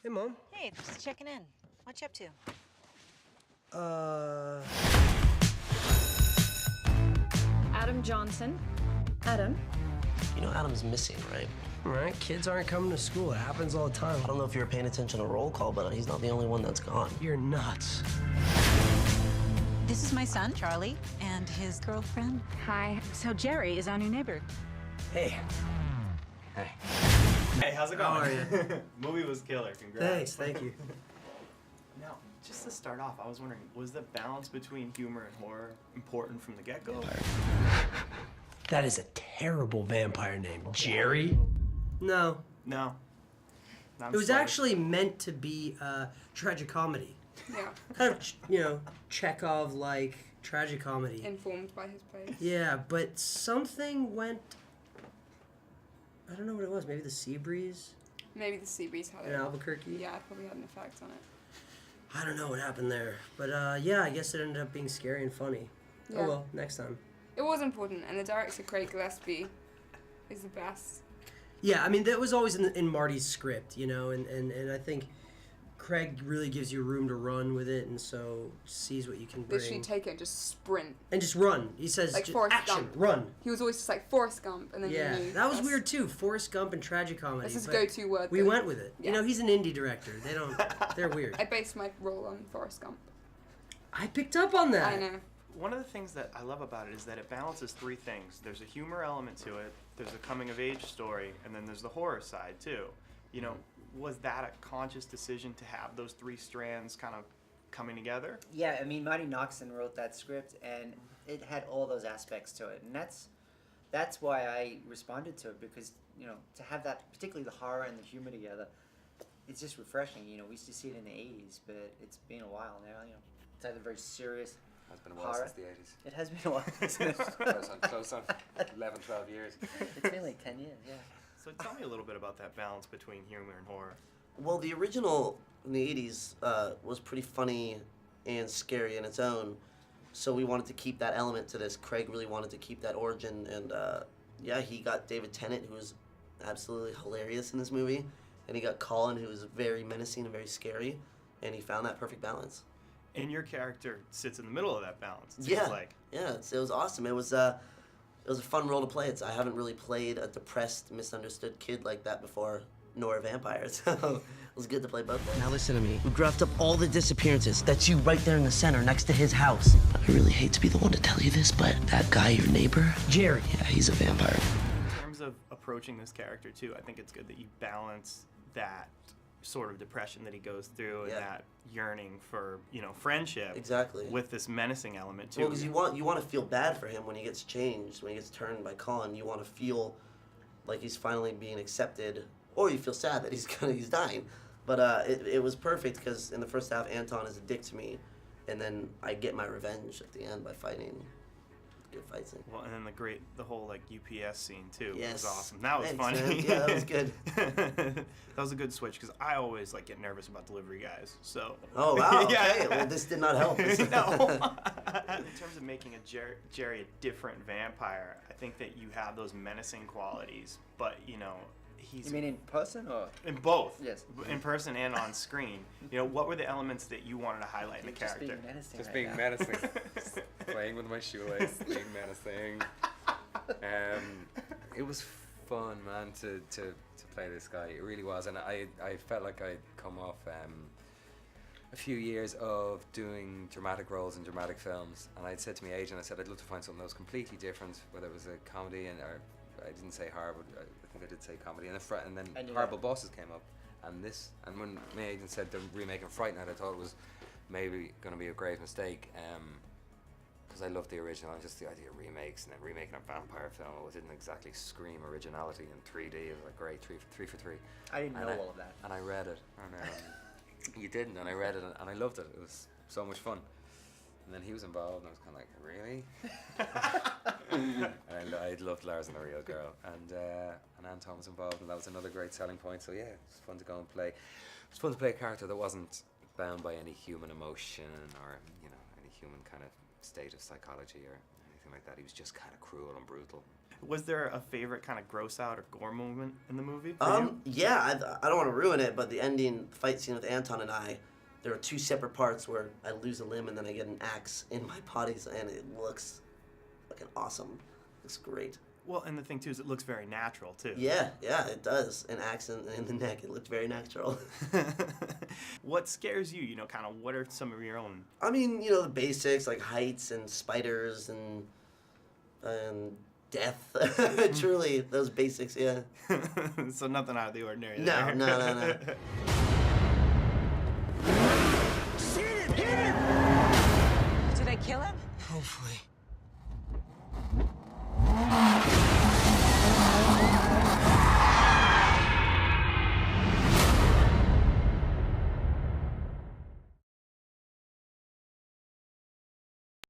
Hey, Mom. Hey, just checking in. What you up to? Adam Johnson. Adam? You know Adam's missing, right? Right, kids aren't coming to school. It happens all the time. I don't know if you were paying attention to roll call, but he's not the only one that's gone. You're nuts. This is my son, Charlie, and his girlfriend. Hi. So Jerry is our new neighbor. Hey. Hey, how's it going? How are you? Movie was killer. Congrats. Thanks, thank you. Now, just to start off, I was wondering, was the balance between humor and horror important from the get-go? That is a terrible vampire name. Jerry? No. No. It was actually meant to be a tragicomedy. Yeah, Kind of, Chekhov-like tragicomedy. informed by his plays. Yeah, but something went... I don't know what it was. Maybe the sea breeze Maybe the sea breeze had in it. Albuquerque? Yeah, it probably had an effect on it. I don't know what happened there. But, yeah, I guess it ended up being scary and funny. Yeah. Oh, well, next time. It was important, and the director, Craig Gillespie, is the best. Yeah, I mean, that was always in Marty's script, and I think Craig really gives you room to run with it, and so sees what you can bring. Literally take it and just sprint. And just run. He says, Like just Forrest action, Gump. run. He was always just like Forrest Gump, and then Yeah, you knew. that was that's- weird too. Forrest Gump and tragicomedy. That's his but go-to word. We though. went with it. Yeah. He's an indie director. They're weird. I based my role on Forrest Gump. I picked up on that. I know. One of the things that I love about it is that it balances three things. There's a humor element to it, there's a coming-of-age story, and then there's the horror side, too. Was that a conscious decision to have those three strands kind of coming together? Yeah, I mean, Marty Noxon wrote that script, and it had all those aspects to it, and that's why I responded to it, because to have that, particularly the horror and the humor together, it's just refreshing. We used to see it in the '80s, but it's been a while now. It's either very serious. It's been a while horror. since the 80s. It has been a while. Isn't it? Close on 11, 12 years. It's been like 10 years. Yeah. So tell me a little bit about that balance between humor and horror. Well, the original in the 80s was pretty funny and scary in its own, so we wanted to keep that element to this. Craig really wanted to keep that origin, and he got David Tennant, who was absolutely hilarious in this movie, and he got Colin, who was very menacing and very scary, and he found that perfect balance. And your character sits in the middle of that balance, it Yeah, seems like. yeah, it was awesome. It was a fun role to play. I haven't really played a depressed, misunderstood kid like that before, nor a vampire, so it was good to play both of them. Now listen to me. We graphed up all the disappearances. That's you right there in the center, next to his house. I really hate to be the one to tell you this, but that guy, your neighbor, Jerry. yeah, he's a vampire. In terms of approaching this character, too, I think it's good that you balance that sort of depression that he goes through and that yearning for, friendship. Exactly. With this menacing element, too. Well, because you want to feel bad for him when he gets changed, when he gets turned by Colin. You want to feel like he's finally being accepted, or you feel sad that he's dying. But it was perfect because in the first half, Anton is a dick to me, and then I get my revenge at the end by fighting. Good fight scene. Well, and then the whole UPS scene too. Yes. Was awesome. That was Thanks, funny. man. Yeah, that was good. That was a good switch because I always get nervous about delivery guys. So. Oh wow. Yeah. Okay. Well, this did not help. No. In terms of making a Jerry a different vampire, I think that you have those menacing qualities, but he's. You mean in person or? In both. Yes. In person and on screen. What were the elements that you wanted to highlight in the character? Just Being menacing. Playing with my shoelace, being menacing. It was fun, man, to play this guy. It really was, and I felt like I'd come off a few years of doing dramatic roles in dramatic films, and I'd said to my agent, I said I'd love to find something that was completely different, whether it was a comedy or I didn't say horror, but I think I did say comedy, and then Horrible Bosses came up, and when my agent said they're remaking Fright Night, I thought it was maybe going to be a grave mistake, because I loved the original and just the idea of remakes, and then remaking a vampire film, it didn't exactly scream originality in 3D. It was great, three for three. I didn't know all of that. And I read it, and you didn't, and I read it, and I loved it. It was so much fun. And then he was involved, and I was kind of like, really? And I loved Lars and the Real Girl, and Anton was involved, and that was another great selling point. So yeah, it was fun to go and play. It was fun to play a character that wasn't bound by any human emotion or any human kind of state of psychology or anything like that. He was just kind of cruel and brutal. Was there a favorite kind of gross out or gore moment in the movie? For you? Yeah, I don't want to ruin it, but the ending fight scene with Anton and I, there are 2 separate parts where I lose a limb and then I get an axe in my bodies, and it looks fucking awesome. It's great. Well, and the thing too is it looks very natural too. Yeah, it does. An axe in the neck, it looked very natural. What scares you? You know, kind of what are some of your own? I mean, you know, the basics like heights and spiders and death. Truly, those basics, yeah. So nothing out of the ordinary. No. Did I kill him? Hopefully.